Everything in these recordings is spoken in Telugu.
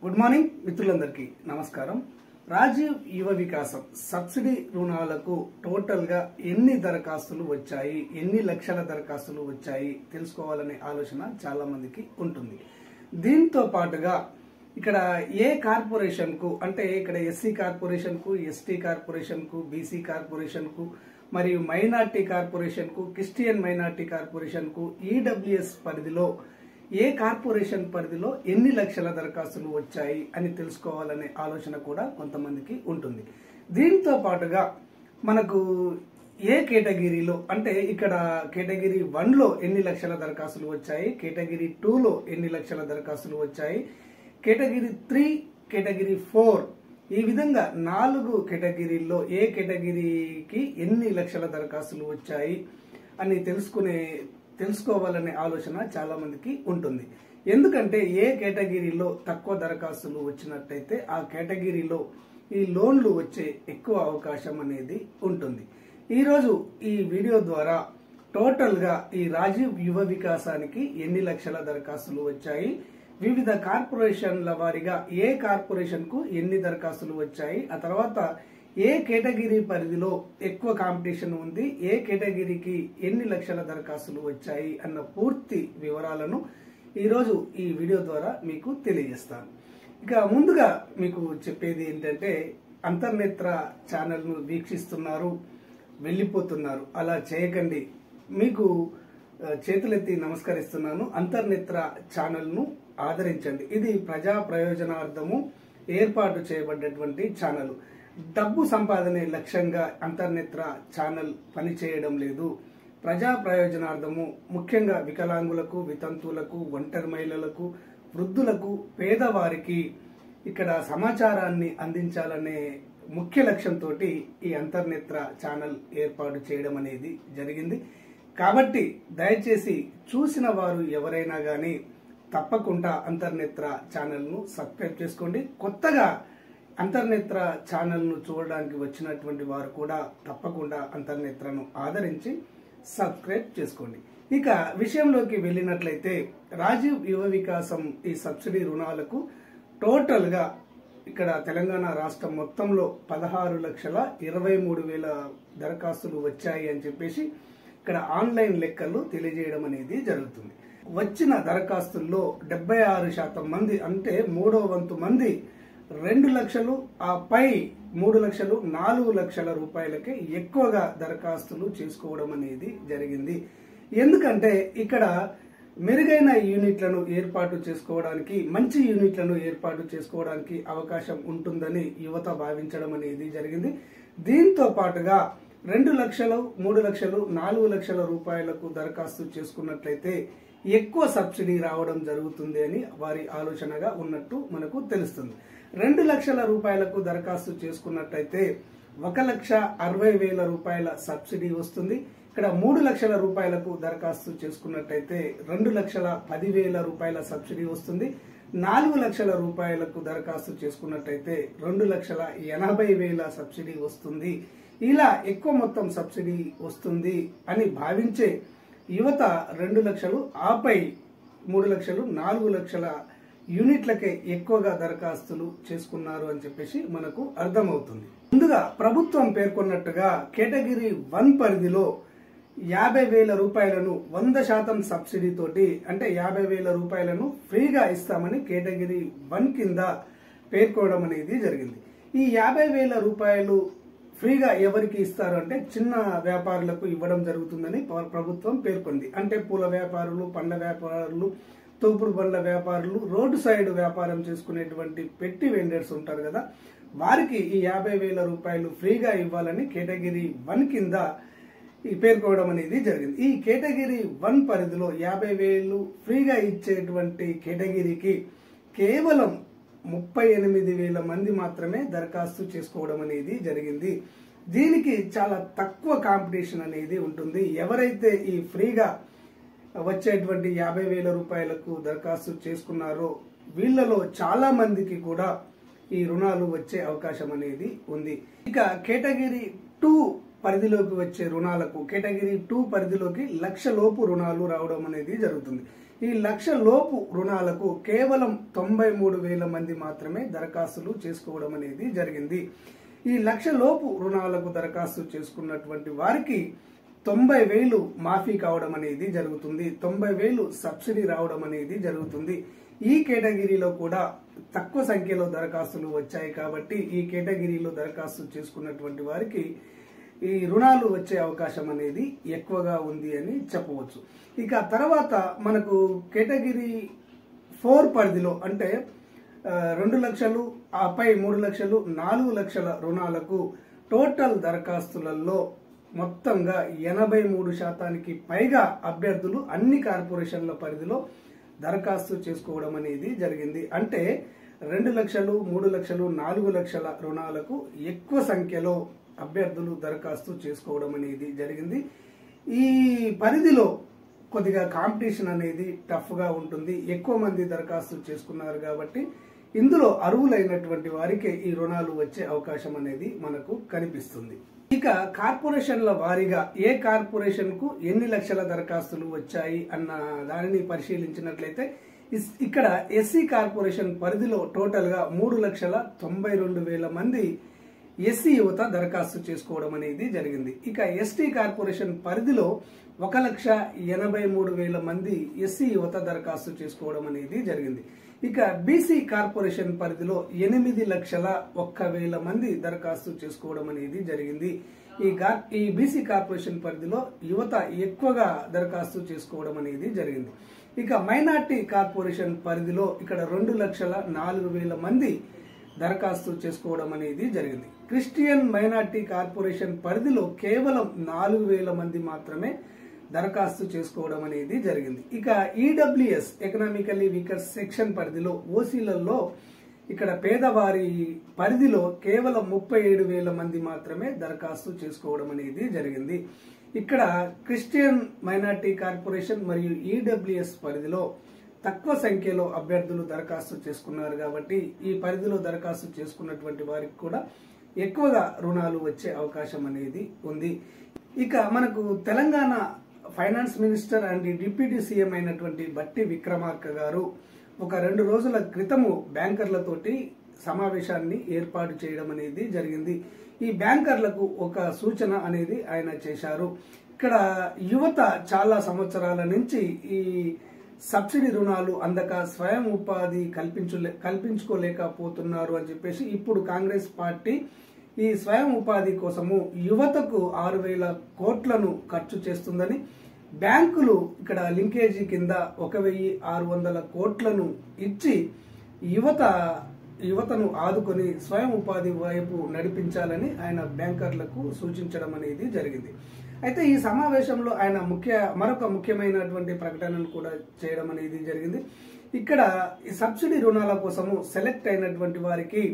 గుడ్ మార్నింగ్ మిత్రులందరికీ నమస్కారం. రాజీవ్ యువ వికాసం సబ్సిడీ రుణాలకు టోటల్ గా ఎన్ని దరఖాస్తులు వచ్చాయి, ఎన్ని లక్షల దరఖాస్తులు వచ్చాయి తెలుసుకోవాలనే ఆలోచన చాలా మందికి ఉంటుంది. దీంతో పాటుగా ఇక్కడ ఏ కార్పొరేషన్ కు అంటే ఇక్కడ ఎస్సీ కార్పొరేషన్ కు, ఎస్టీ కార్పొరేషన్ కు, బీసీ కార్పొరేషన్ కు మరియు మైనార్టీ కార్పొరేషన్ కు, క్రిస్టియన్ మైనార్టీ కార్పొరేషన్ కు, ఈడబ్ల్యూఎస్ పరిధిలో ఏ కార్పొరేషన్ పరిధిలో ఎన్ని లక్షల దరఖాస్తులు వచ్చాయి అని తెలుసుకోవాలనే ఆలోచన కూడా కొంతమందికి ఉంటుంది. దీంతో పాటుగా మనకు ఏ కేటగిరీలో అంటే ఇక్కడ కేటగిరీ 1లో ఎన్ని లక్షల దరఖాస్తులు వచ్చాయి, కేటగిరీ 2లో ఎన్ని లక్షల దరఖాస్తులు వచ్చాయి, కేటగిరీ 3, కేటగిరీ 4 ఈ విధంగా 4 కేటగిరీల్లో ఏ కేటగిరీకి ఎన్ని లక్షల దరఖాస్తులు వచ్చాయి అని తెలుసుకోవాలనే ఆలోచన చాలా మందికి ఉంటుంది. ఎందుకంటే ఏ కేటగిరీలో తక్కువ దరఖాస్తులు వచ్చినట్టయితే ఆ కేటగిరీలో ఈ లోన్లు వచ్చే ఎక్కువ అవకాశం అనేది ఉంటుంది. ఈరోజు ఈ వీడియో ద్వారా టోటల్ గా ఈ రాజీవ్ యువ వికాసానికి ఎన్ని లక్షల దరఖాస్తులు వచ్చాయి, వివిధ కార్పొరేషన్ల వారీగా ఏ కార్పొరేషన్ కు ఎన్ని దరఖాస్తులు వచ్చాయి, ఆ తర్వాత ఏ కేటగిరీ పరిధిలో ఎక్కువ కాంపిటీషన్ ఉంది, ఏ కేటగిరీకి ఎన్ని లక్షల దరఖాస్తులు వచ్చాయి అన్న పూర్తి వివరాలను ఈరోజు ఈ వీడియో ద్వారా మీకు తెలియజేస్తాను. ఇక ముందుగా మీకు చెప్పేది ఏంటంటే, అంతర్నేత్ర ఛానల్ను వీక్షిస్తున్నారు, వెళ్ళిపోతున్నారు, అలా చేయకండి. మీకు చేతులెత్తి నమస్కరిస్తున్నాను. అంతర్నేత్ర ఛానల్ను ఆదరించండి. ఇది ప్రజా ప్రయోజనార్థము ఏర్పాటు చేయబడ్డటువంటి ఛానల్. డబ్బు సంపాదనే లక్ష్యంగా అంతర్నేత్ర ఛానల్ పనిచేయడం లేదు. ప్రజా ప్రయోజనార్థము ముఖ్యంగా వికలాంగులకు, వితంతువులకు, ఒంటరి మహిళలకు, వృద్ధులకు, పేదవారికి ఇక్కడ సమాచారాన్ని అందించాలనే ముఖ్య లక్ష్యంతో ఈ అంతర్నేత్ర ఛానల్ ఏర్పాటు చేయడం అనేది జరిగింది. కాబట్టి దయచేసి చూసిన వారు ఎవరైనా గానీ తప్పకుండా అంతర్నేత్ర ఛానల్ను సబ్స్క్రైబ్ చేసుకోండి. కొత్తగా అంతర్నేత్ర ఛానల్ను చూడడానికి వచ్చినటువంటి వారు కూడా తప్పకుండా అంతర్నేత్రను ఆదరించి సబ్స్క్రైబ్ చేసుకోండి. ఇక విషయంలోకి వెళ్ళినట్లయితే, రాజీవ్ యువ వికాసం ఈ సబ్సిడీ రుణాలకు టోటల్ గా ఇక్కడ తెలంగాణ రాష్ట్రం మొత్తంలో 16,23,000 దరఖాస్తులు వచ్చాయి అని చెప్పేసి ఇక్కడ ఆన్లైన్ లెక్కలు తెలియజేయడం అనేది జరుగుతుంది. వచ్చిన దరఖాస్తుల్లో 76% మంది అంటే 3వ వంతు మంది 2 లక్షలు, ఆ పై 3 లక్షలు, 4 లక్షల రూపాయలకే ఎక్కువగా దరఖాస్తులు చేసుకోవడం అనేది జరిగింది. ఎందుకంటే ఇక్కడ మెరుగైన యూనిట్లను ఏర్పాటు చేసుకోవడానికి, మంచి యూనిట్లను ఏర్పాటు చేసుకోవడానికి అవకాశం ఉంటుందని యువత భావించడం అనేది జరిగింది. దీంతో పాటుగా 2 లక్షలు, 3 లక్షలు, 4 లక్షల రూపాయలకు దరఖాస్తు చేసుకున్నట్లయితే ఎక్కువ సబ్సిడీ రావడం జరుగుతుంది అని వారి ఆలోచనగా ఉన్నట్టు మనకు తెలుస్తుంది. 2 లక్షల రూపాయలకు దరఖాస్తు చేసుకున్నట్టయితే 1,60,000 రూపాయల సబ్సిడీ వస్తుంది. ఇక్కడ 3 లక్షల రూపాయలకు దరఖాస్తు చేసుకున్నట్టయితే 2,10,000 రూపాయల సబ్సిడీ వస్తుంది. 4 లక్షల రూపాయలకు దరఖాస్తు చేసుకున్నట్టయితే 2,80,000 సబ్సిడీ వస్తుంది. ఇలా ఎక్కువ మొత్తం సబ్సిడీ వస్తుంది అని భావించే యువత 2 లక్షలు, ఆపై 3 లక్షలు, 4 లక్షల యూనిట్లకే ఎక్కువగా దరఖాస్తులు చేసుకున్నారు అని చెప్పేసి మనకు అర్థమవుతుంది. ముందుగా ప్రభుత్వం పేర్కొన్నట్టుగా కేటగిరీ 1 పరిధిలో 50,000 రూపాయలను 100% సబ్సిడీ తోటి అంటే 50,000 రూపాయలను ఫ్రీగా ఇస్తామని కేటగిరీ 1 కింద పేర్కోవడం అనేది జరిగింది. ఈ 50,000 రూపాయలు ఫ్రీగా ఎవరికి ఇస్తారు అంటే చిన్న వ్యాపారులకు ఇవ్వడం జరుగుతుందని ప్రభుత్వం పేర్కొంది. అంటే పూల వ్యాపారులు, పండ్ల వ్యాపారులు, తోపుడు బండ్ల వ్యాపారులు, రోడ్డు సైడ్ వ్యాపారం చేసుకునేటువంటి పెట్టి వెండర్స్ ఉంటారు కదా, వారికి ఈ 50,000 రూపాయలు ఫ్రీగా ఇవ్వాలని కేటగిరీ 1 కింద పేర్కోవడం అనేది జరిగింది. ఈ కేటగిరీ 1 పరిధిలో 50,000 ఫ్రీగా ఇచ్చేటువంటి కేటగిరీకి కేవలం 38,000 మంది మాత్రమే దరఖాస్తు చేసుకోవడం అనేది జరిగింది. దీనికి చాలా తక్కువ కాంపిటీషన్ అనేది ఉంటుంది. ఎవరైతే ఈ ఫ్రీగా వచ్చేటువంటి 50,000 రూపాయలకు దరఖాస్తు చేసుకున్నారో వీళ్లలో చాలా మందికి కూడా ఈ రుణాలు వచ్చే అవకాశం అనేది ఉంది. ఇక కేటగిరీ 2 పరిధిలోకి వచ్చే రుణాలకు కేటగిరీ 2 పరిధిలోకి 1,00,000 లోపు రుణాలు రావడం అనేది జరుగుతుంది. ఈ 1,00,000 లోపు రుణాలకు కేవలం 93,000 మంది మాత్రమే దరఖాస్తులు చేసుకోవడం అనేది జరిగింది. ఈ 1,00,000 లోపు రుణాలకు దరఖాస్తు చేసుకున్నటువంటి వారికి 90,000 మాఫీ కావడం అనేది జరుగుతుంది. 90,000 సబ్సిడీ రావడం అనేది జరుగుతుంది. ఈ కేటగిరీలో కూడా తక్కువ సంఖ్యలో దరఖాస్తులు వచ్చాయి కాబట్టి ఈ కేటగిరీలో దరఖాస్తు చేసుకున్నటువంటి వారికి ఈ రుణాలు వచ్చే అవకాశం అనేది ఎక్కువగా ఉంది అని చెప్పవచ్చు. ఇక తర్వాత మనకు కేటగిరీ 4 పరిధిలో అంటే 2 లక్షలు, ఆపై 3 లక్షలు, 4 లక్షల రుణాలకు టోటల్ దరఖాస్తులలో మొత్తంగా 83% పైగా అభ్యర్థులు అన్ని కార్పొరేషన్ల పరిధిలో దరఖాస్తు చేసుకోవడం అనేది జరిగింది. అంటే 2 లక్షలు, 3 లక్షలు, 4 లక్షల రుణాలకు ఎక్కువ సంఖ్యలో అభ్యర్థులు దరఖాస్తు చేసుకోవడం అనేది జరిగింది. ఈ పరిధిలో కొద్దిగా కాంపిటీషన్ అనేది టఫ్ గా ఉంటుంది. ఎక్కువ మంది దరఖాస్తు చేసుకున్నారు కాబట్టి ఇందులో అర్హులైనటువంటి వారికే ఈ రుణాలు వచ్చే అవకాశం అనేది మనకు కనిపిస్తుంది. ఇక కార్పొరేషన్ల వారీగా ఏ కార్పొరేషన్ కు ఎన్ని లక్షల దరఖాస్తులు వచ్చాయి అన్న దానిని పరిశీలించినట్లయితే ఇక్కడ ఎస్సీ కార్పొరేషన్ పరిధిలో టోటల్ గా 3,92,000 మంది ఎస్సీ యువత దరఖాస్తు చేసుకోవడం అనేది జరిగింది. ఇక ఎస్టీ కార్పొరేషన్ పరిధిలో 1,83,000 మంది ఎస్సీ యువత దరఖాస్తు చేసుకోవడం అనేది జరిగింది. ఇక బీసీ కార్పొరేషన్ పరిధిలో 8,01,000 మంది దరఖాస్తు చేసుకోవడం అనేది జరిగింది. ఈ బీసీ కార్పొరేషన్ పరిధిలో యువత ఎక్కువగా దరఖాస్తు చేసుకోవడం అనేది జరిగింది. ఇక మైనార్టీ కార్పొరేషన్ పరిధిలో ఇక్కడ 2,04,000 మంది దరఖాస్తు చేసుకోవడం అనేది జరిగింది. క్రిస్టియన్ మైనార్టీ కార్పొరేషన్ పరిధిలో కేవలం 4,000 మంది మాత్రమే దరఖాస్తు చేసుకోవడం అనేది జరిగింది. ఇక ఈడబ్ల్యూఎస్ ఎకనామికల్లీ వీకర్ సెక్షన్ పరిధిలో ఓసీలలో ఇక్కడ పేదవారి పరిధిలో కేవలం 37,000 మంది మాత్రమే దరఖాస్తు చేసుకోవడం అనేది జరిగింది. ఇక్కడ క్రిస్టియన్ మైనార్టీ కార్పొరేషన్ మరియు ఈడబ్ల్యూఎస్ పరిధిలో తక్కువ సంఖ్యలో అభ్యర్థులు దరఖాస్తు చేసుకున్నారు కాబట్టి ఈ పరిధిలో దరఖాస్తు చేసుకున్నటువంటి వారికి కూడా ఎక్కువగా రుణాలు వచ్చే అవకాశం అనేది ఉంది. ఇక మనకు Telangana finance minister and deputy CM అయినటువంటి బట్టి విక్రమార్క గారు ఒక 2 రోజుల క్రితము బ్యాంకర్లతోటి సమావేశాన్ని ఏర్పాటు చేయడం అనేది జరిగింది. ఈ బ్యాంకర్లకు ఒక సూచన అనేది ఆయన చేశారు. ఇక్కడ యువత చాలా సంవత్సరాల నుంచి ఈ సబ్సిడీ రుణాలు అందక స్వయం ఉపాధి కల్పించుకోలేకపోతున్నారు అని చెప్పేసి ఇప్పుడు కాంగ్రెస్ పార్టీ ఈ స్వయం ఉపాధి కోసము యువతకు 6,000 కోట్లను ఖర్చు చేస్తుందని బ్యాంకులు ఇక్కడ లింకేజీ కింద 1,600 కోట్లను ఇచ్చి యువతను ఆదుకొని స్వయం ఉపాధి వైపు నడిపించాలని ఆయన బ్యాంకర్లకు సూచించడం అనేది జరిగింది. అయితే ఈ సమావేశంలో ఆయన మరొక ముఖ్యమైనటువంటి ప్రకటనను కూడా చేయడం అనేది జరిగింది. ఇక్కడ ఈ సబ్సిడీ రుణాల కోసము సెలెక్ట్ అయినటువంటి వారికి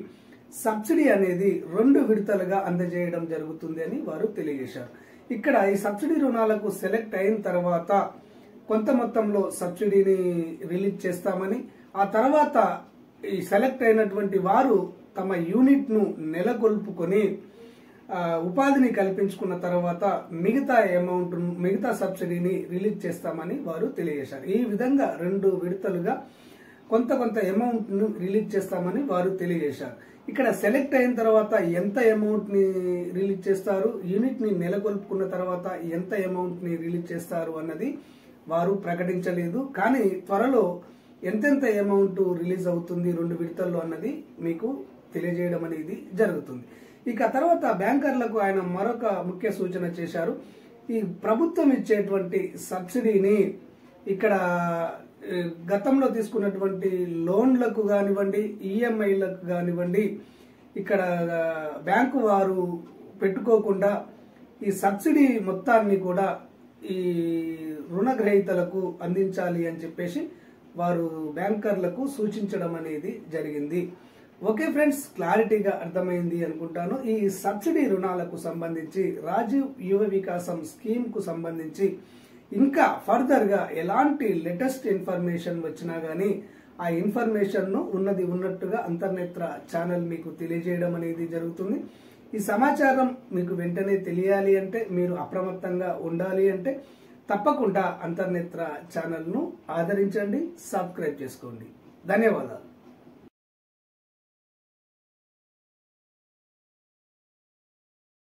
సబ్సిడీ అనేది 2 విడతలుగా అందజేయడం జరుగుతుంది అని వారు తెలియజేశారు. ఇక్కడ ఈ సబ్సిడీ రుణాలకు సెలెక్ట్ అయిన తర్వాత కొంత మొత్తంలో సబ్సిడీని రిలీజ్ చేస్తామని, ఆ తర్వాత ఈ సెలెక్ట్ అయినటువంటి వారు తమ యూనిట్ ను నెలకొల్పుకొని ఉపాధిని కల్పించుకున్న తర్వాత మిగతా సబ్సిడీని రిలీజ్ చేస్తామని వారు తెలియజేశారు. ఈ విధంగా 2 విడతలుగా కొంత అమౌంట్ ను రిలీజ్ చేస్తామని వారు తెలియజేశారు. ఇక్కడ సెలెక్ట్ అయిన తర్వాత ఎంత అమౌంట్ ని రిలీజ్ చేస్తారు, యూనిట్ ని నెలకొల్పుకున్న తర్వాత ఎంత అమౌంట్ ని రిలీజ్ చేస్తారు అన్నది వారు ప్రకటించలేదు. కానీ త్వరలో ఎంతెంత అమౌంట్ రిలీజ్ అవుతుంది 2 విడతల్లో అన్నది మీకు తెలియజేయడం అనేది జరుగుతుంది. ఇక తర్వాత బ్యాంకర్లకు ఆయన మరొక ముఖ్య సూచన చేశారు. ఈ ప్రభుత్వం ఇచ్చేటువంటి సబ్సిడీని ఇక్కడ గతంలో తీసుకున్నటువంటి లోన్లకు కానివ్వండి, ఈఎంఐలకు కానివ్వండి, ఇక్కడ బ్యాంకు వారు పెట్టుకోకుండా ఈ సబ్సిడీ మొత్తాన్ని కూడా ఈ రుణగ్రహీతలకు అందించాలి అని చెప్పేసి వారు బ్యాంకర్లకు సూచించడం అనేది జరిగింది. ఓకే ఫ్రెండ్స్, క్లారిటీగా అర్థమైంది అనుకుంటాను. ఈ సబ్సిడీ రుణాలకు సంబంధించి రాజీవ్ యువ వికాసం స్కీమ్ కు సంబంధించి ఇంకా ఫర్దర్ గా ఎలాంటి లేటెస్ట్ ఇన్ఫర్మేషన్ వచ్చినా గానీ ఆ ఇన్ఫర్మేషన్ ను ఉన్నది ఉన్నట్టుగా అంతర్నేత్ర ఛానల్ మీకు తెలియజేయడం అనేది జరుగుతుంది. ఈ సమాచారం మీకు వెంటనే తెలియాలి అంటే, మీరు అప్రమత్తంగా ఉండాలి అంటే తప్పకుండా అంతర్నేత్ర ఛానల్ను ఆదరించండి, సబ్స్క్రైబ్ చేసుకోండి. ధన్యవాదాలు.